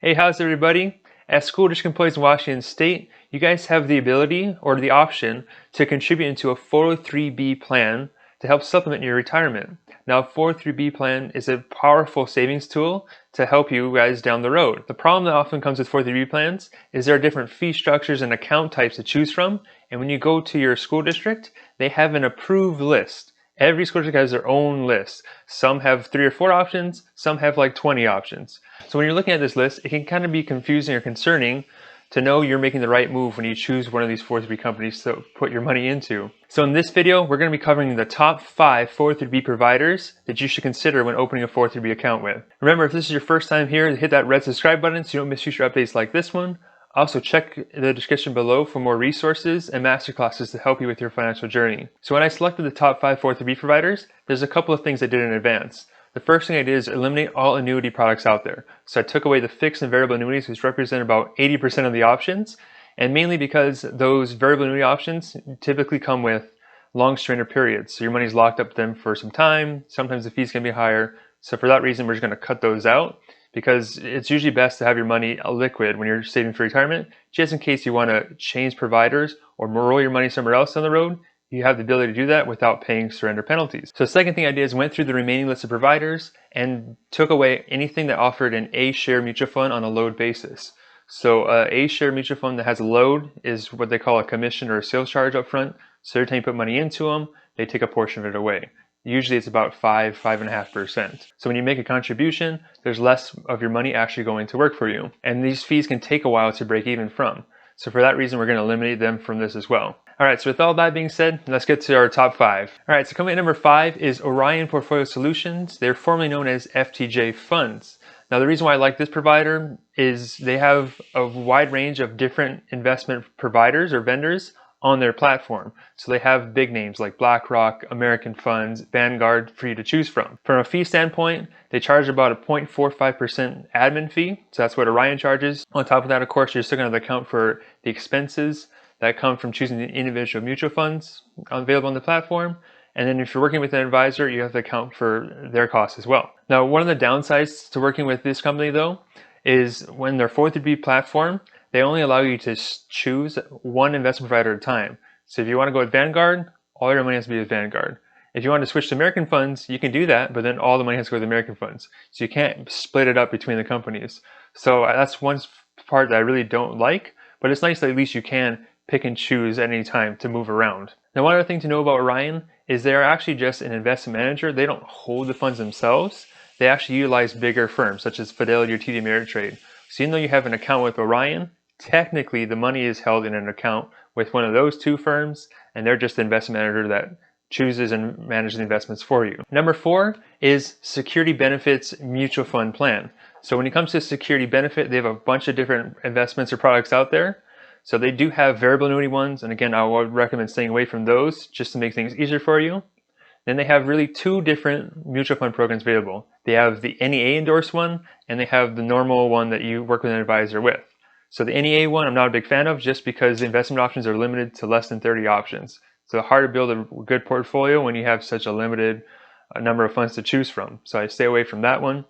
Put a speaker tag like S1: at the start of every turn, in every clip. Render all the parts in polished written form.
S1: Hey, how's everybody? As school district employees in Washington State, you guys have the ability or the option to contribute into a 403B plan to help supplement your retirement. Now, a 403B plan is a powerful savings tool to help you guys down the road. The problem that often comes with 403B plans is there are different fee structures and account types to choose from, and when you go to your school district, they have an approved list. Every school district has their own list. Some have 3 or 4 options, some have like 20 options. So when you're looking at this list, it can kind of be confusing or concerning to know you're making the right move when you choose one of these 403B companies to put your money into. So in this video, we're going to be covering the top 5 403B providers that you should consider when opening a 403B account with. Remember, if this is your first time here, hit that red subscribe button so you don't miss future updates like this one. Also, check the description below for more resources and masterclasses to help you with your financial journey. So when I selected the top 5 403B providers, there's a couple of things I did in advance. The first thing I did is eliminate all annuity products out there. So I took away the fixed and variable annuities, which represent about 80% of the options, and mainly because those variable annuity options typically come with long surrender periods. So your money's locked up with them for some time. Sometimes the fees can be higher. So for that reason, we're just going to cut those out, because it's usually best to have your money liquid when you're saving for retirement, just in case you want to change providers or roll your money somewhere else down the road. You have the ability to do that without paying surrender penalties. So the second thing I did is went through the remaining list of providers and took away anything that offered an A-share mutual fund on a load basis. So A-share mutual fund that has a load is what they call a commission or a sales charge up front. So every time you put money into them, they take a portion of it away. Usually it's about 5.5%. So when you make a contribution, there's less of your money actually going to work for you. And these fees can take a while to break even from. So for that reason, we're going to eliminate them from this as well. All right, so with all that being said, let's get to our top 5. All right, so coming at number 5 is Orion Portfolio Solutions. They're formerly known as FTJ Funds. Now, the reason why I like this provider is they have a wide range of different investment providers or vendors on their platform. So they have big names like BlackRock, American Funds, Vanguard for you to choose from. From a fee standpoint, they charge about a 0.45% admin fee. So that's what Orion charges. On top of that, of course, you're still going to account for the expenses that come from choosing the individual mutual funds available on the platform. And then if you're working with an advisor, you have to account for their costs as well. Now, one of the downsides to working with this company though, is when their 403B platform, they only allow you to choose one investment provider at a time. So if you want to go with Vanguard, all your money has to be with Vanguard. If you want to switch to American funds, you can do that, but then all the money has to go with American funds. So you can't split it up between the companies. So that's one part that I really don't like, but it's nice that at least you can pick and choose at any time to move around. Now, one other thing to know about Orion is they're actually just an investment manager. They don't hold the funds themselves. They actually utilize bigger firms such as Fidelity or TD Ameritrade. So even though you have an account with Orion, technically the money is held in an account with one of those two firms, and they're just the investment manager that chooses and manages the investments for you. Number 4 is Security Benefits Mutual Fund Plan. So when it comes to Security Benefit, they have a bunch of different investments or products out there. So they do have variable annuity ones, and again, I would recommend staying away from those just to make things easier for you. Then they have really 2 different mutual fund programs available. They have the NEA endorsed one, and they have the normal one that you work with an advisor with. So the NEA one I'm not a big fan of, just because the investment options are limited to less than 30 options. So it's hard to build a good portfolio when you have such a limited number of funds to choose from. So I stay away from that one.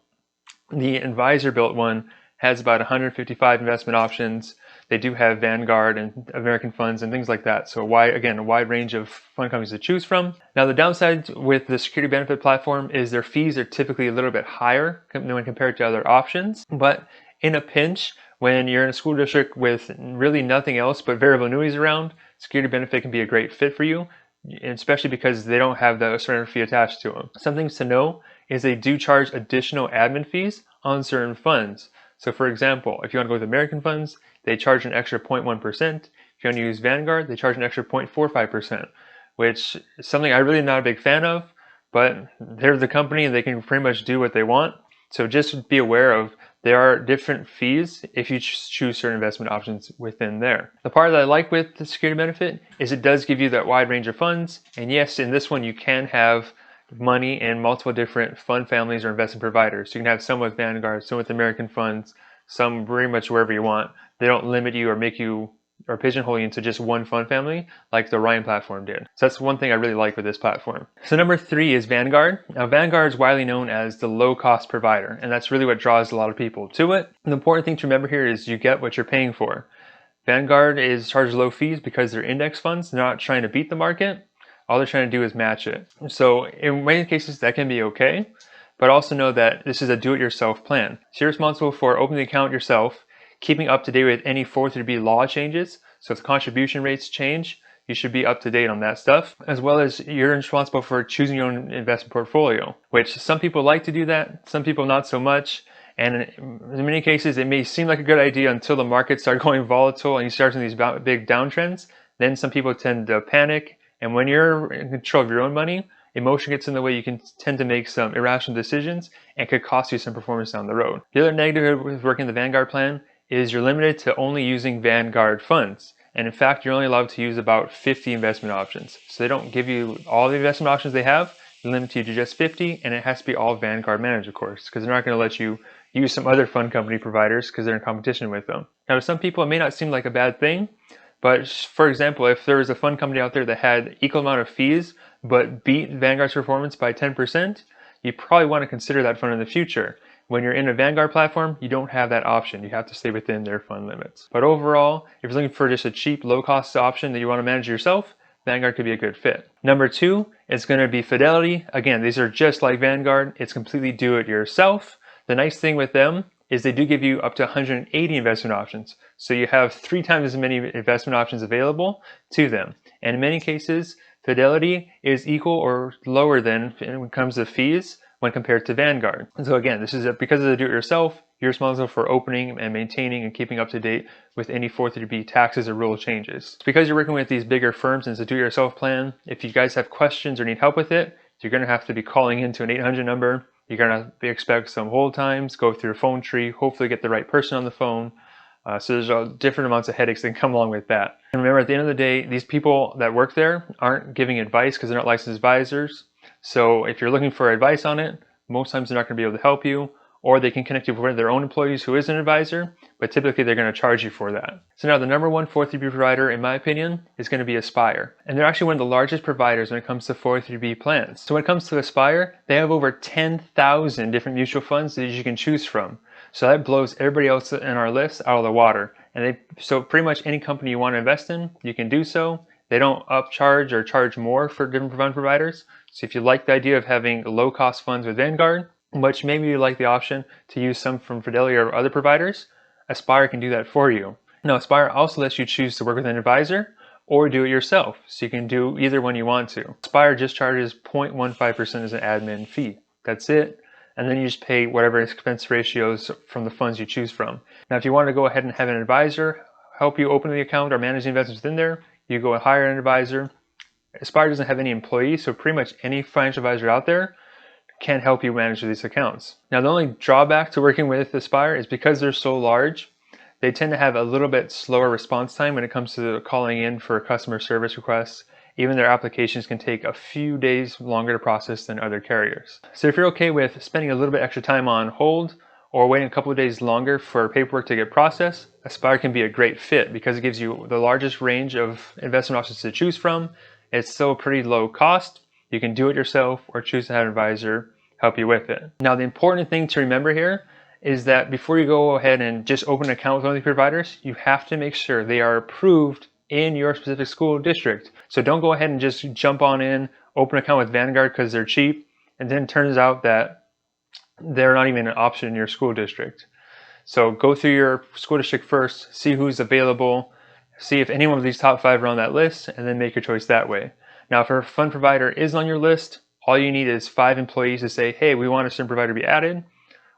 S1: The advisor built one has about 155 investment options. They do have Vanguard and American funds and things like that. So a wide range of fund companies to choose from. Now, the downside with the security benefit platform is their fees are typically a little bit higher when compared to other options. But in a pinch, when you're in a school district with really nothing else but variable annuities around, security benefit can be a great fit for you, especially because they don't have the surrender fee attached to them. Some things to know is they do charge additional admin fees on certain funds. So for example, if you want to go with American funds, they charge an extra 0.1%. If you want to use Vanguard, they charge an extra 0.45%, which is something I'm really not a big fan of, but they're the company and they can pretty much do what they want. So just be aware of there are different fees if you choose certain investment options within there. The part that I like with the security benefit is it does give you that wide range of funds. And yes, in this one, you can have money in multiple different fund families or investment providers. So you can have some with Vanguard, some with American funds, some pretty much wherever you want. They don't limit you or make you or pigeonhole you into just one fund family like the Orion platform did. So that's one thing I really like with this platform. So number 3 is Vanguard. Now Vanguard is widely known as the low cost provider, and that's really what draws a lot of people to it. And the important thing to remember here is you get what you're paying for. Vanguard is charged low fees because they're index funds. They're not trying to beat the market. All they're trying to do is match it. So in many cases that can be okay, but also know that this is a do-it-yourself plan. So you're responsible for opening the account yourself, keeping up to date with any 403(b) law changes. So if the contribution rates change, you should be up to date on that stuff, as well as you're responsible for choosing your own investment portfolio, which some people like to do that, some people not so much. And in many cases, it may seem like a good idea until the markets start going volatile and you start seeing these big downtrends. Then some people tend to panic. And when you're in control of your own money, emotion gets in the way. You can tend to make some irrational decisions and could cost you some performance down the road. The other negative with working the Vanguard plan is you're limited to only using Vanguard funds. And in fact, you're only allowed to use about 50 investment options. So they don't give you all the investment options they have. They're limited you to just 50, and it has to be all Vanguard managed, of course, because they're not going to let you use some other fund company providers because they're in competition with them. Now, to some people, it may not seem like a bad thing, but for example, if there was a fund company out there that had equal amount of fees but beat Vanguard's performance by 10%, you probably want to consider that fund in the future. When you're in a Vanguard platform, you don't have that option. You have to stay within their fund limits. But overall, if you're looking for just a cheap, low-cost option that you want to manage yourself, Vanguard could be a good fit. Number 2 is going to be Fidelity. Again, these are just like Vanguard. It's completely do-it-yourself. The nice thing with them is they do give you up to 180 investment options. So you have 3 times as many investment options available to them. And in many cases, Fidelity is equal or lower than when it comes to fees when compared to Vanguard. And so again, this is because of the do-it-yourself, you're responsible for opening and maintaining and keeping up to date with any 403(b) taxes or rule changes. Because you're working with these bigger firms and it's a do-it-yourself plan, if you guys have questions or need help with it, you're going to have to be calling into an 800 number. You're going to expect some hold times, go through a phone tree, hopefully get the right person on the phone. So there's different amounts of headaches that come along with that. And remember, at the end of the day, these people that work there aren't giving advice because they're not licensed advisors. So if you're looking for advice on it, most times they're not going to be able to help you, or they can connect you with one of their own employees who is an advisor, but typically they're going to charge you for that. So now the number 1 403(b) provider, in my opinion, is going to be Aspire. And they're actually one of the largest providers when it comes to 403(b) plans. So when it comes to Aspire, they have over 10,000 different mutual funds that you can choose from. So that blows everybody else in our list out of the water. And so pretty much any company you want to invest in, you can do so. They don't upcharge or charge more for different fund providers. So if you like the idea of having low-cost funds with Vanguard, which maybe you like the option to use some from Fidelity or other providers, Aspire can do that for you. Now, Aspire also lets you choose to work with an advisor or do it yourself. So you can do either one you want to. Aspire just charges 0.15% as an admin fee. That's it. And then you just pay whatever expense ratios from the funds you choose from. Now, if you want to go ahead and have an advisor help you open the account or manage the investments within there, you go and hire an advisor. Aspire doesn't have any employees, so pretty much any financial advisor out there can help you manage these accounts. Now, the only drawback to working with Aspire is because they're so large, they tend to have a little bit slower response time when it comes to calling in for customer service requests. Even their applications can take a few days longer to process than other carriers. So if you're okay with spending a little bit extra time on hold or waiting a couple of days longer for paperwork to get processed, Aspire can be a great fit because it gives you the largest range of investment options to choose from. It's still pretty low cost. You can do it yourself or choose to have an advisor help you with it. Now, the important thing to remember here is that before you go ahead and just open an account with one of the providers, you have to make sure they are approved in your specific school district. So don't go ahead and just jump on in, open an account with Vanguard because they're cheap, and then it turns out that they're not even an option in your school district. So go through your school district first, see who's available, see if any one of these top 5 are on that list, and then make your choice that way. Now, if a fund provider is on your list, all you need is 5 employees to say, hey, we want a certain provider to be added.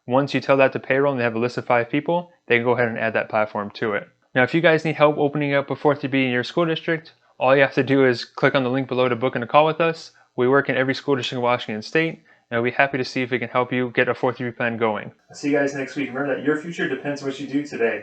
S1: Once you tell that to payroll and they have a list of 5 people, they can go ahead and add that platform to it. Now, if you guys need help opening up a 403(b) in your school district, all you have to do is click on the link below to book in a call with us. We work in every school district in Washington State, and we'll be happy to see if we can help you get a 403(b) plan going. I'll see you guys next week. Remember that your future depends on what you do today.